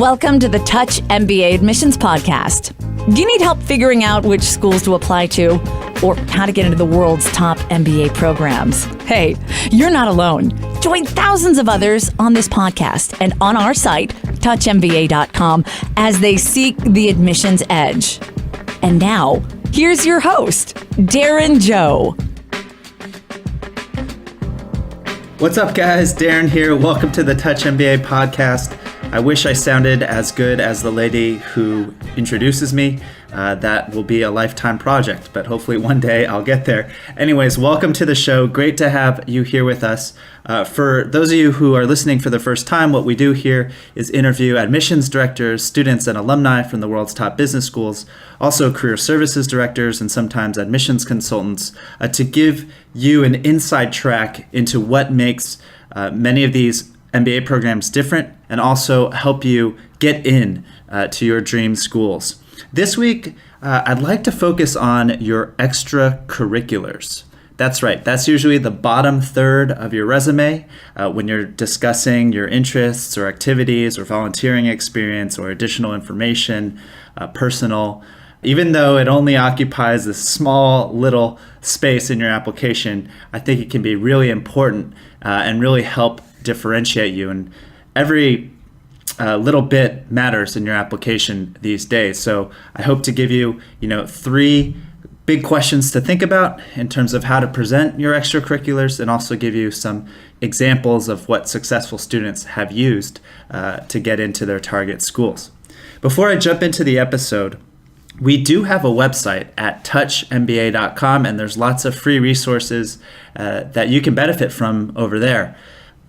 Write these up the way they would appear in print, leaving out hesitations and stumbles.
Welcome to the Touch MBA Admissions Podcast. Do you need help figuring out which schools to apply to or how to get into the world's top MBA programs? Hey, you're not alone. Join thousands of others on this podcast and on our site, touchmba.com, as they seek the admissions edge. And now, here's your host, Darren Joe. What's up, guys? Darren here. Welcome to the Touch MBA podcast. I wish I sounded as good as the lady who introduces me. That will be a lifetime project, but hopefully one day I'll get there. Anyways, welcome to the show. Great to have you here with us. For those of you who are listening for the first time, what we do here is interview admissions directors, students, and alumni from the world's top business schools, also career services directors, and sometimes admissions consultants, to give you an inside track into what makes many of these MBA programs different and also help you get in to your dream schools. This week, I'd like to focus on your extracurriculars. That's right. That's usually the bottom third of your resume when you're discussing your interests or activities or volunteering experience or additional information, personal. Even though it only occupies a small little space in your application, I think it can be really important and really help differentiate you. And every little bit matters in your application these days. So I hope to give you, three big questions to think about in terms of how to present your extracurriculars, and also give you some examples of what successful students have used to get into their target schools. Before I jump into the episode, we do have a website at touchmba.com, and there's lots of free resources that you can benefit from over there.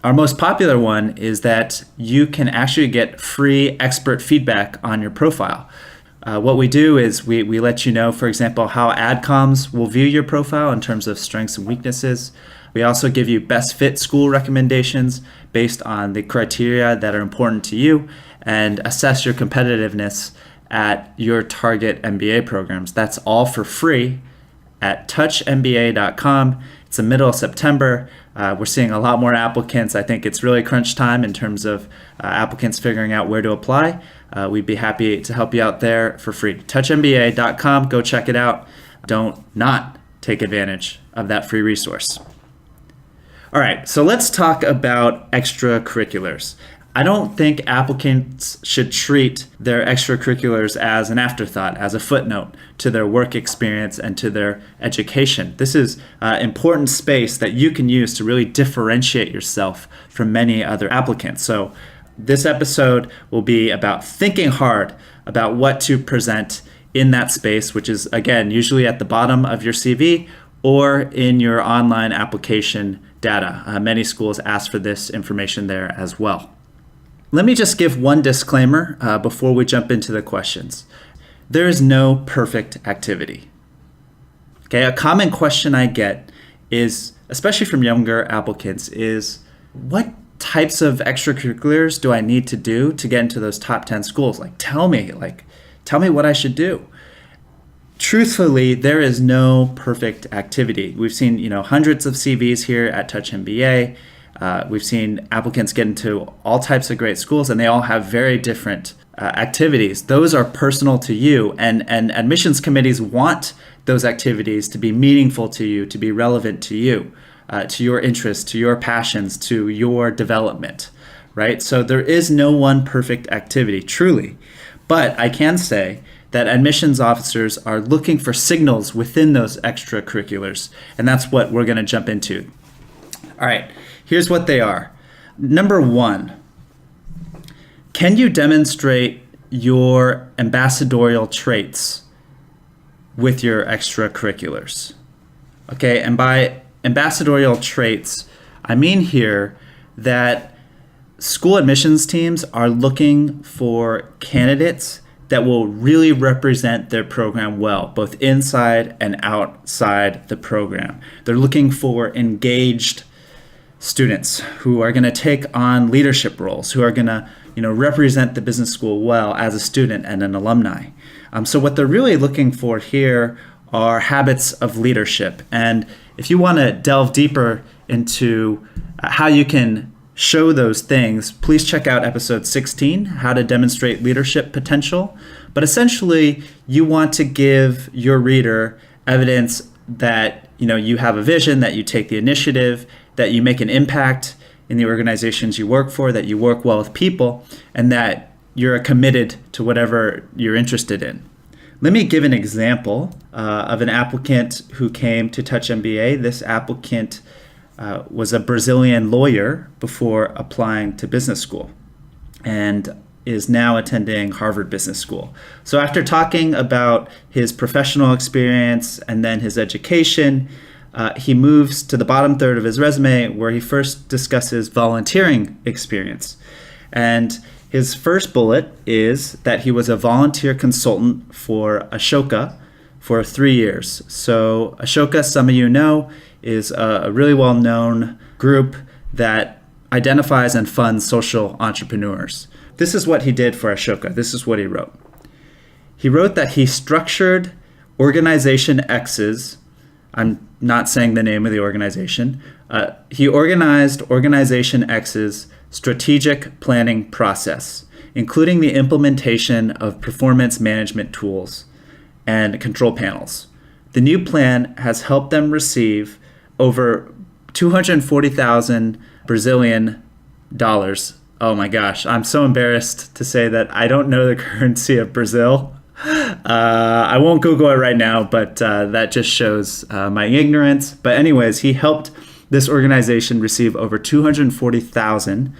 Our most popular one is that you can actually get free expert feedback on your profile. What we do is we let you know, for example, how AdComs will view your profile in terms of strengths and weaknesses. We also give you best fit school recommendations based on the criteria that are important to you, and assess your competitiveness at your target MBA programs. That's all for free at touchmba.com. It's the middle of September. We're seeing a lot more applicants. I think it's really crunch time in terms of applicants figuring out where to apply. We'd be happy to help you out there for free. touchmba.com, go check it out. Don't not take advantage of that free resource. All right, so let's talk about extracurriculars. I don't think applicants should treat their extracurriculars as an afterthought, as a footnote to their work experience and to their education. This is an important space that you can use to really differentiate yourself from many other applicants. So this episode will be about thinking hard about what to present in that space, which is, again, usually at the bottom of your CV or in your online application data. Many schools ask for this information there as well. Let me just give one disclaimer before we jump into the questions. There is no perfect activity. Okay, a common question I get is, especially from younger applicants, is what types of extracurriculars do I need to do to get into those top 10 schools? Tell me what I should do. Truthfully, there is no perfect activity. We've seen, hundreds of CVs here at Touch MBA. We've seen applicants get into all types of great schools, and they all have very different activities. Those are personal to you, and admissions committees want those activities to be meaningful to you, to be relevant to you, to your interests, to your passions, to your development, right? So there is no one perfect activity, truly. But I can say that admissions officers are looking for signals within those extracurriculars, and that's what we're going to jump into. All right. Here's what they are. Number one, can you demonstrate your ambassadorial traits with your extracurriculars? Okay, and by ambassadorial traits, I mean here that school admissions teams are looking for candidates that will really represent their program well, both inside and outside the program. They're looking for engaged students who are going to take on leadership roles, who are going to, represent the business school well as a student and an alumni. So what they're really looking for here are habits of leadership. And if you want to delve deeper into how you can show those things, please check out episode 16, How to Demonstrate Leadership Potential. But essentially, you want to give your reader evidence that you have a vision, that you take the initiative, that you make an impact in the organizations you work for, that you work well with people, and that you're committed to whatever you're interested in. Let me give an example of an applicant who came to Touch MBA. This applicant was a Brazilian lawyer before applying to business school and is now attending Harvard Business School. So after talking about his professional experience and then his education, he moves to the bottom third of his resume where he first discusses volunteering experience. And his first bullet is that he was a volunteer consultant for Ashoka for 3 years. So Ashoka, some of you know, is a really well-known group that identifies and funds social entrepreneurs. This is what he did for Ashoka. This is what he wrote. He wrote that he structured Organization X's, I'm not saying the name of the organization, he organized Organization X's strategic planning process, including the implementation of performance management tools and control panels. The new plan has helped them receive over 240,000 Brazilian dollars. Oh my gosh, I'm so embarrassed to say that I don't know the currency of Brazil. I won't Google it right now, but that just shows my ignorance. But anyways, he helped this organization receive over 240,000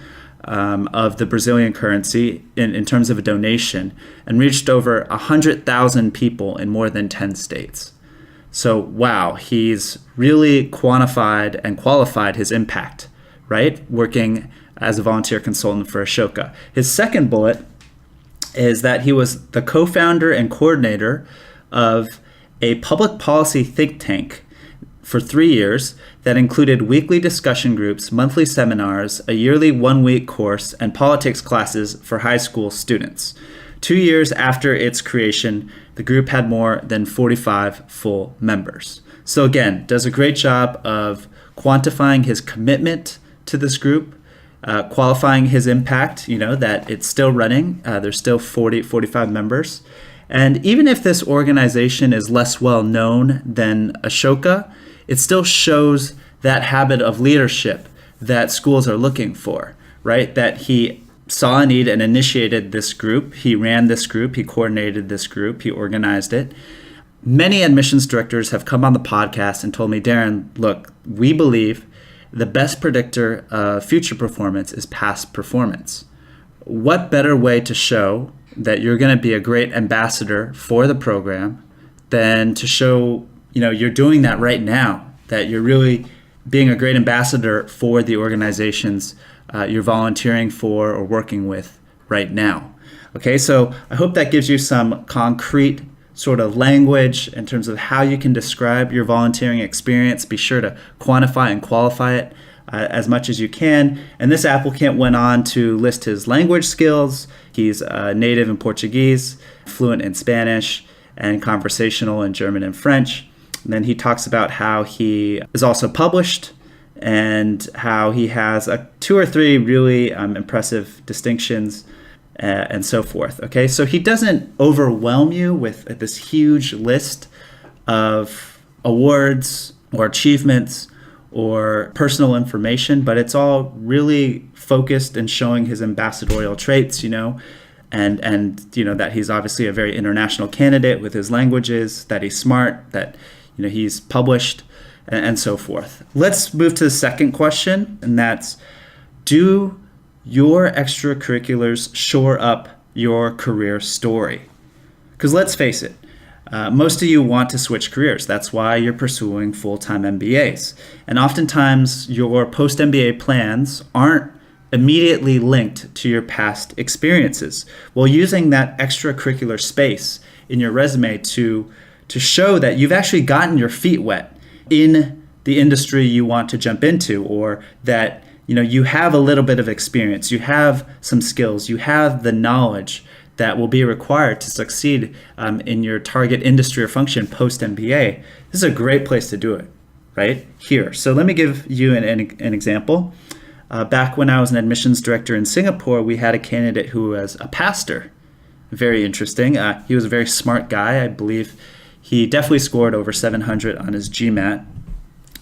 of the Brazilian currency in terms of a donation, and reached over 100,000 people in more than 10 states. So wow, he's really quantified and qualified his impact, right? Working as a volunteer consultant for Ashoka. His second bullet is that he was the co-founder and coordinator of a public policy think tank for 3 years that included weekly discussion groups, monthly seminars, a yearly 1-week course, and politics classes for high school students. 2 years after its creation, the group had more than 45 full members. So again, does a great job of quantifying his commitment to this group, qualifying his impact, that it's still running. There's still 45 members. And even if this organization is less well known than Ashoka, it still shows that habit of leadership that schools are looking for, right? That he saw a need and initiated this group. He ran this group. He coordinated this group. He organized it. Many admissions directors have come on the podcast and told me, Darren, look, we believe the best predictor of future performance is past performance. What better way to show that you're going to be a great ambassador for the program than to show, you're doing that right now, that you're really being a great ambassador for the organizations you're volunteering for or working with right now. Okay, so I hope that gives you some concrete sort of language in terms of how you can describe your volunteering experience. Be sure to quantify and qualify it as much as you can. And this applicant went on to list his language skills. He's native in Portuguese, fluent in Spanish, and conversational in German and French. And then he talks about how he is also published and how he has 2 or 3 really impressive distinctions and so forth. Okay, so he doesn't overwhelm you with this huge list of awards or achievements or personal information, but it's all really focused and showing his ambassadorial traits, and that he's obviously a very international candidate with his languages, that he's smart, that he's published, and so forth. Let's move to the second question, and that's, do your extracurriculars shore up your career story? Because let's face it, most of you want to switch careers. That's why you're pursuing full-time MBAs. And oftentimes your post-MBA plans aren't immediately linked to your past experiences. Well, using that extracurricular space in your resume to show that you've actually gotten your feet wet in the industry you want to jump into, or that you have a little bit of experience, you have some skills, you have the knowledge that will be required to succeed in your target industry or function post-MBA. This is a great place to do it, right here. So let me give you an example. Back when I was an admissions director in Singapore, we had a candidate who was a pastor. Very interesting. He was a very smart guy. I believe he definitely scored over 700 on his GMAT.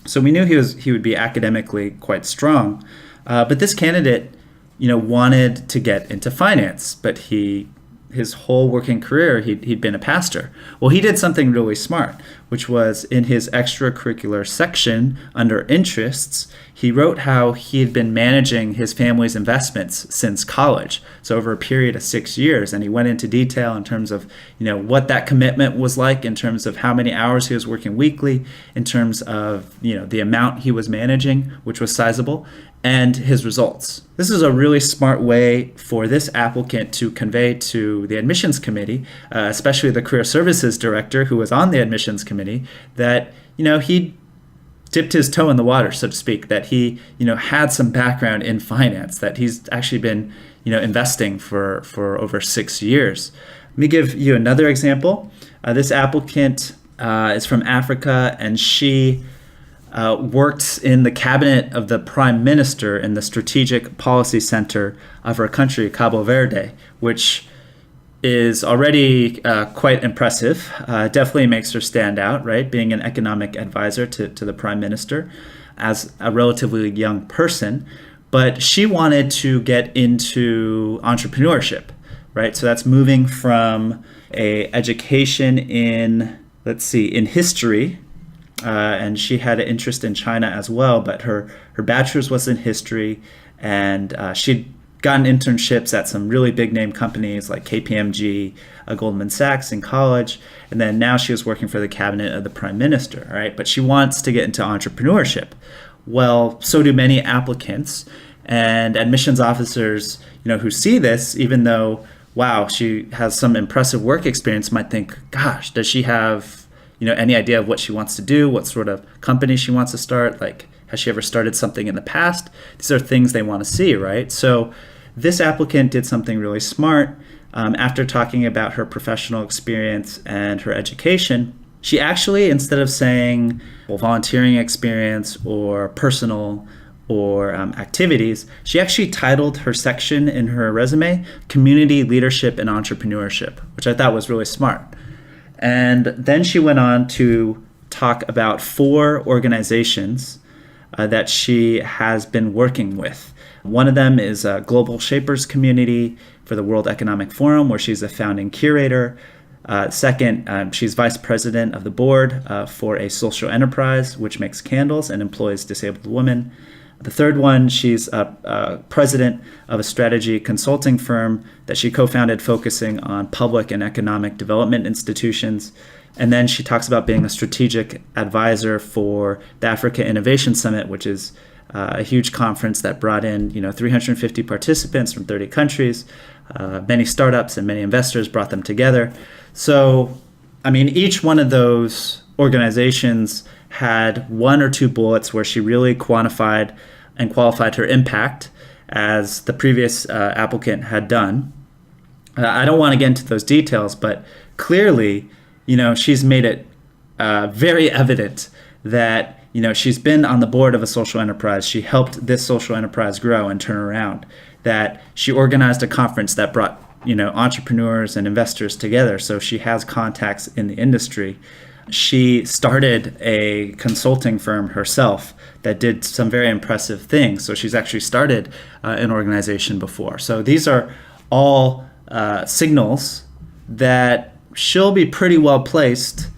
So we knew he would be academically quite strong. But this candidate, wanted to get into finance, but his whole working career, he'd been a pastor. Well, he did something really smart, which was in his extracurricular section under interests, he wrote how he had been managing his family's investments since college. So over a period of 6 years, and he went into detail in terms of, what that commitment was like, in terms of how many hours he was working weekly, in terms of, the amount he was managing, which was sizable, and his results. This is a really smart way for this applicant to convey to the admissions committee, especially the career services director who was on the admissions committee, that, he dipped his toe in the water, so to speak, that he, had some background in finance, that he's actually been, investing for over 6 years. Let me give you another example. This applicant is from Africa, and she worked in the cabinet of the prime minister in the strategic policy center of her country, Cabo Verde, which is already quite impressive. Definitely makes her stand out, right? Being an economic advisor to the prime minister as a relatively young person. But she wanted to get into entrepreneurship, right? So that's moving from a education in history. And she had an interest in China as well, but her bachelor's was in history, and she'd gotten internships at some really big name companies like KPMG, Goldman Sachs in college, and then now she was working for the cabinet of the prime minister, right? But she wants to get into entrepreneurship. Well, so do many applicants, and admissions officers, who see this, even though, wow, she has some impressive work experience, might think, gosh, does she have any idea of what she wants to do, what sort of company she wants to start? Like, has she ever started something in the past? These are things they want to see, right? So this applicant did something really smart. After talking about her professional experience and her education, she actually, instead of saying volunteering experience or personal or activities, she actually titled her section in her resume, Community Leadership and Entrepreneurship, which I thought was really smart. And then she went on to talk about 4 organizations that she has been working with. One of them is a Global Shapers Community for the World Economic Forum, where she's a founding curator. Second, she's vice president of the board for a social enterprise which makes candles and employs disabled women. The third one, she's president of a strategy consulting firm that she co-founded focusing on public and economic development institutions. And then she talks about being a strategic advisor for the Africa Innovation Summit, which is a huge conference that brought in 350 participants from 30 countries. Many startups and many investors brought them together. So, each one of those organizations had 1 or 2 bullets where she really quantified and qualified her impact, as the previous applicant had done. I don't want to get into those details, but clearly, she's made it very evident that, she's been on the board of a social enterprise. She helped this social enterprise grow and turn around, that she organized a conference that brought, entrepreneurs and investors together. So she has contacts in the industry. She started a consulting firm herself that did some very impressive things. So she's actually started an organization before. So these are all signals that she'll be pretty well placed,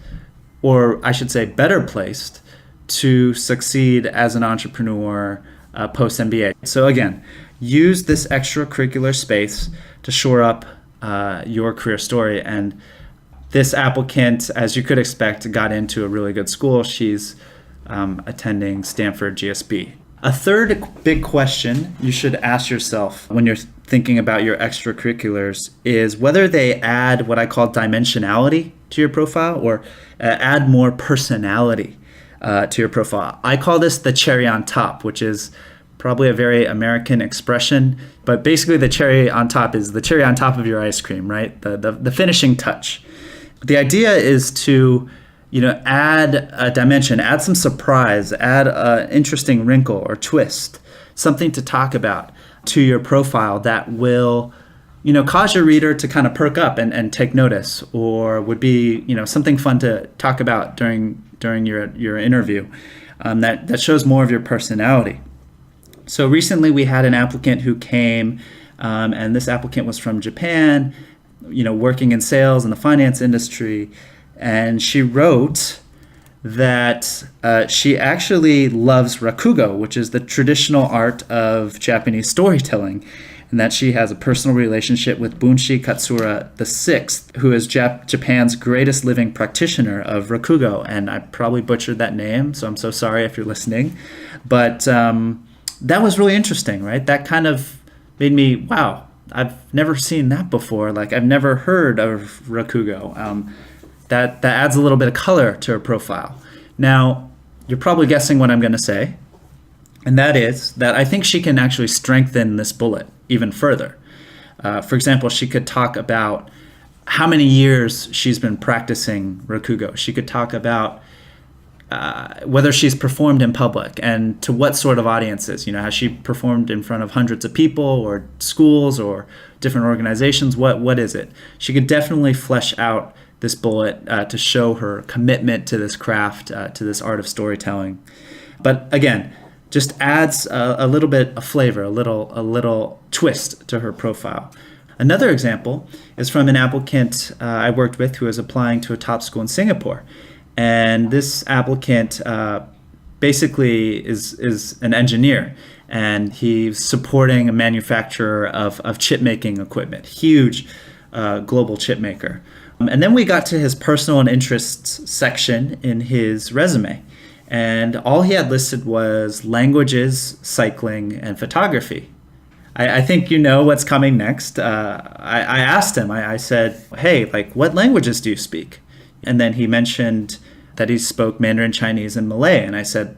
or I should say better placed, to succeed as an entrepreneur post-MBA. So again, use this extracurricular space to shore up your career story. And this applicant, as you could expect, got into a really good school. She's attending Stanford GSB. A third big question you should ask yourself when you're thinking about your extracurriculars is whether they add what I call dimensionality to your profile, or add more personality to your profile. I call this the cherry on top, which is probably a very American expression, but basically the cherry on top is the cherry on top of your ice cream, right? The finishing touch. The idea is to, add a dimension, add some surprise, add an interesting wrinkle or twist something to talk about to your profile that will, cause your reader to kind of perk up and take notice, or would be, something fun to talk about during your interview, that shows more of your personality. So recently we had an applicant who came, and this applicant was from Japan, working in sales in the finance industry, and she wrote that she actually loves rakugo, which is the traditional art of Japanese storytelling, and that she has a personal relationship with Bunshi Katsura VI, who is Japan's greatest living practitioner of rakugo. And I probably butchered that name, so I'm so sorry if you're listening. But that was really interesting, right? That kind of made me, wow, I've never seen that before. Like, I've never heard of rakugo. That adds a little bit of color to her profile. Now, you're probably guessing what I'm going to say, and that is that I think she can actually strengthen this bullet even further. For example, she could talk about how many years she's been practicing rakugo. She could talk about whether she's performed in public and to what sort of audiences. Has she performed in front of hundreds of people or schools or different organizations? What is it? She could definitely flesh out this bullet to show her commitment to this craft, to this art of storytelling. But again, just adds a little bit of flavor, a little twist to her profile. Another example is from an applicant I worked with who is applying to a top school in Singapore. And this applicant basically is an engineer, and he's supporting a manufacturer of chip making equipment, huge global chip maker. And then we got to his personal and interests section in his resume. And all he had listed was languages, cycling, and photography. I think you know what's coming next. I asked him, I said, hey, what languages do you speak? And then he mentioned that he spoke Mandarin, Chinese, and Malay. And I said,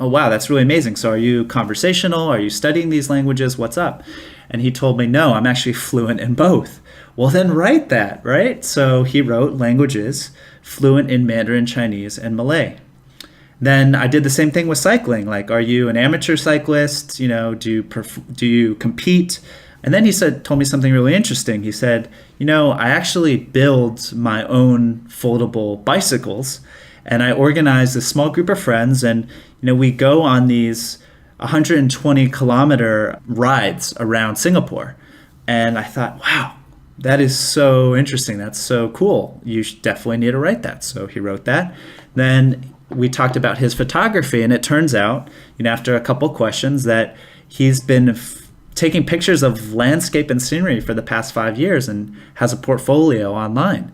oh, wow, that's really amazing. So are you conversational? Are you studying these languages? What's up? And he told me, no, I'm actually fluent in both. Well, then write that, right? So he wrote languages, fluent in Mandarin, Chinese, and Malay. Then I did the same thing with cycling. Are you an amateur cyclist? Do you compete? And then he told me something really interesting. He said, I actually build my own foldable bicycles, and I organize a small group of friends, and we go on these 120-kilometer rides around Singapore. And I thought, wow, that is so interesting. That's so cool. You definitely need to write that. So he wrote that. Then we talked about his photography, and it turns out, after a couple questions, that he's been taking pictures of landscape and scenery for the past 5 years and has a portfolio online.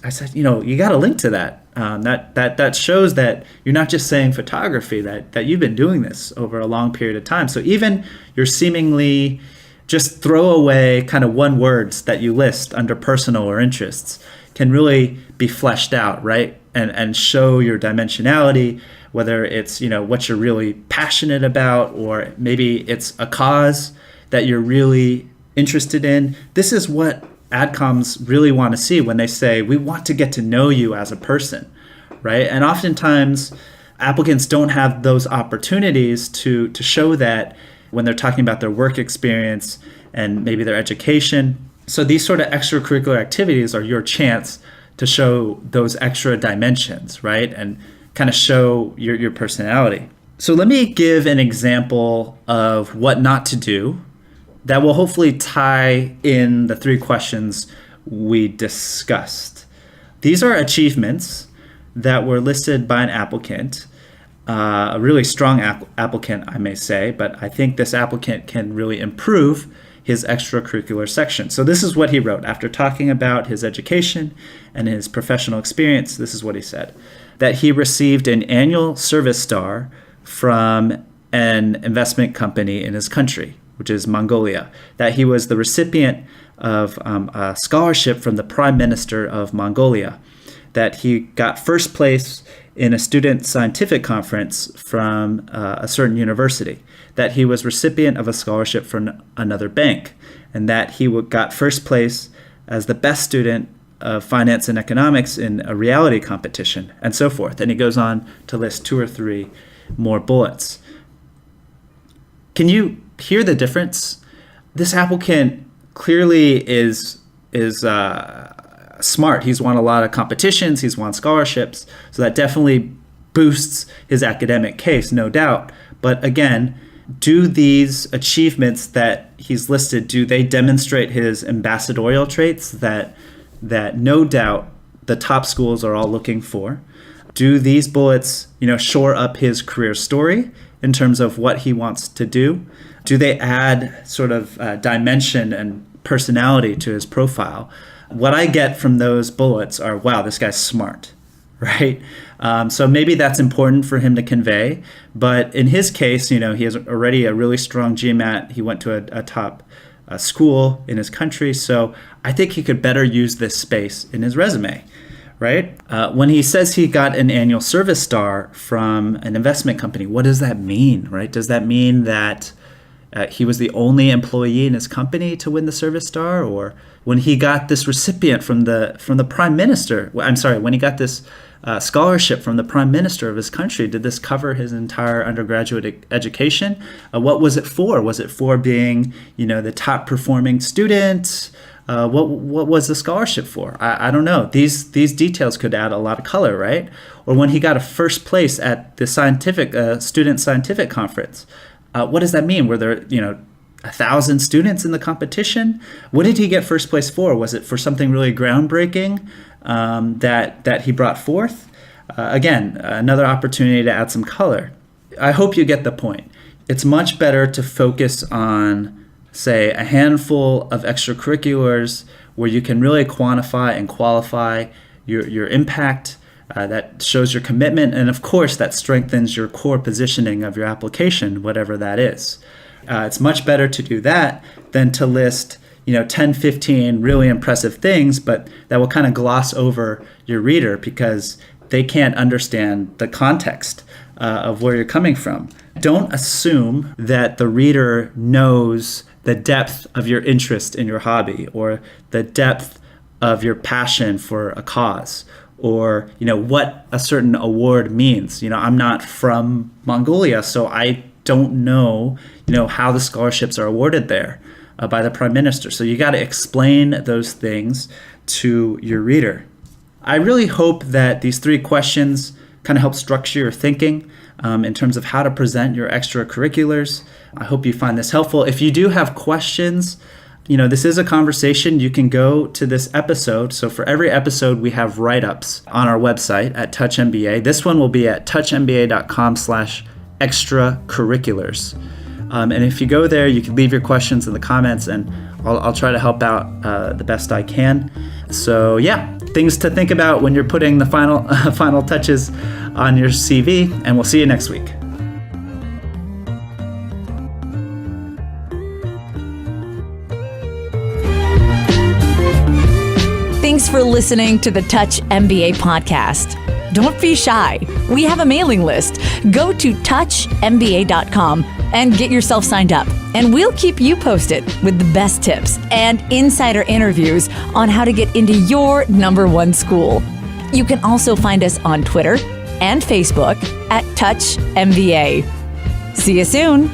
I said, you got to link to that. That shows that you're not just saying photography, that you've been doing this over a long period of time. So even your seemingly just throwaway kind of one words that you list under personal or interests can really be fleshed out, right? And show your dimensionality, whether it's, what you're really passionate about, or maybe it's a cause that you're really interested in. This is what AdComs really want to see when they say, we want to get to know you as a person, right? And oftentimes applicants don't have those opportunities to show that when they're talking about their work experience and maybe their education. So these sort of extracurricular activities are your chance to show those extra dimensions, right? And kind of show your personality. So let me give an example of what not to do that will hopefully tie in the 3 questions we discussed. These are achievements that were listed by an applicant, a really strong applicant, I may say, but I think this applicant can really improve his extracurricular section. So this is what he wrote. After talking about his education and his professional experience, this is what he said. That he received an annual service star from an investment company in his country, which is Mongolia. That he was the recipient of a scholarship from the Prime Minister of Mongolia. That he got first place in a student scientific conference from a certain university. That he was recipient of a scholarship from another bank, and that he got first place as the best student of finance and economics in a reality competition, and so forth. And he goes on to list 2 or 3 more bullets. Can you hear the difference? This applicant clearly is smart. He's won a lot of competitions. He's won scholarships. So that definitely boosts his academic case, no doubt. But again, do these achievements that he's listed, do they demonstrate his ambassadorial traits that no doubt the top schools are all looking for? Do these bullets, shore up his career story in terms of what he wants to do? Do they add sort of dimension and personality to his profile? What I get from those bullets are, wow, this guy's smart, right? So maybe that's important for him to convey. But in his case, he has already a really strong GMAT. He went to a top school in his country. So I think he could better use this space in his resume, right? When he says he got an annual service star from an investment company, what does that mean, right? Does that mean that he was the only employee in his company to win the service star? Or when he got this recipient from the prime minister, when he got this scholarship from the prime minister of his country, did this cover his entire undergraduate education? What was it for? Was it for being, the top performing student? What was the scholarship for? I don't know. These details could add a lot of color, right? Or when he got a first place at the student scientific conference, what does that mean? Were there 1,000 students in the competition? What did he get first place for? Was it for something really groundbreaking that he brought forth? Again, another opportunity to add some color. I hope you get the point. It's much better to focus on, say, a handful of extracurriculars where you can really quantify and qualify your impact. That shows your commitment, and of course that strengthens your core positioning of your application, whatever that is. It's much better to do that than to list 10, 15 really impressive things, but that will kind of gloss over your reader because they can't understand the context of where you're coming from. Don't assume that the reader knows the depth of your interest in your hobby or the depth of your passion for a cause, or what a certain award means. I'm not from Mongolia, so I don't know how the scholarships are awarded there by the prime minister. So you got to explain those things to your reader. I really hope that these 3 questions kind of help structure your thinking in terms of how to present your extracurriculars. I hope you find this helpful. If you do have questions, this is a conversation. You can go to this episode. So for every episode, we have write-ups on our website at Touch MBA. This one will be at touchmba.com/extracurriculars. And if you go there, you can leave your questions in the comments, and I'll try to help out the best I can. So yeah, things to think about when you're putting the final touches on your CV, and we'll see you next week. Thanks for listening to the Touch MBA podcast. Don't be shy. We have a mailing list. Go to touchmba.com and get yourself signed up. And we'll keep you posted with the best tips and insider interviews on how to get into your #1 school. You can also find us on Twitter and Facebook at Touch MBA. See you soon.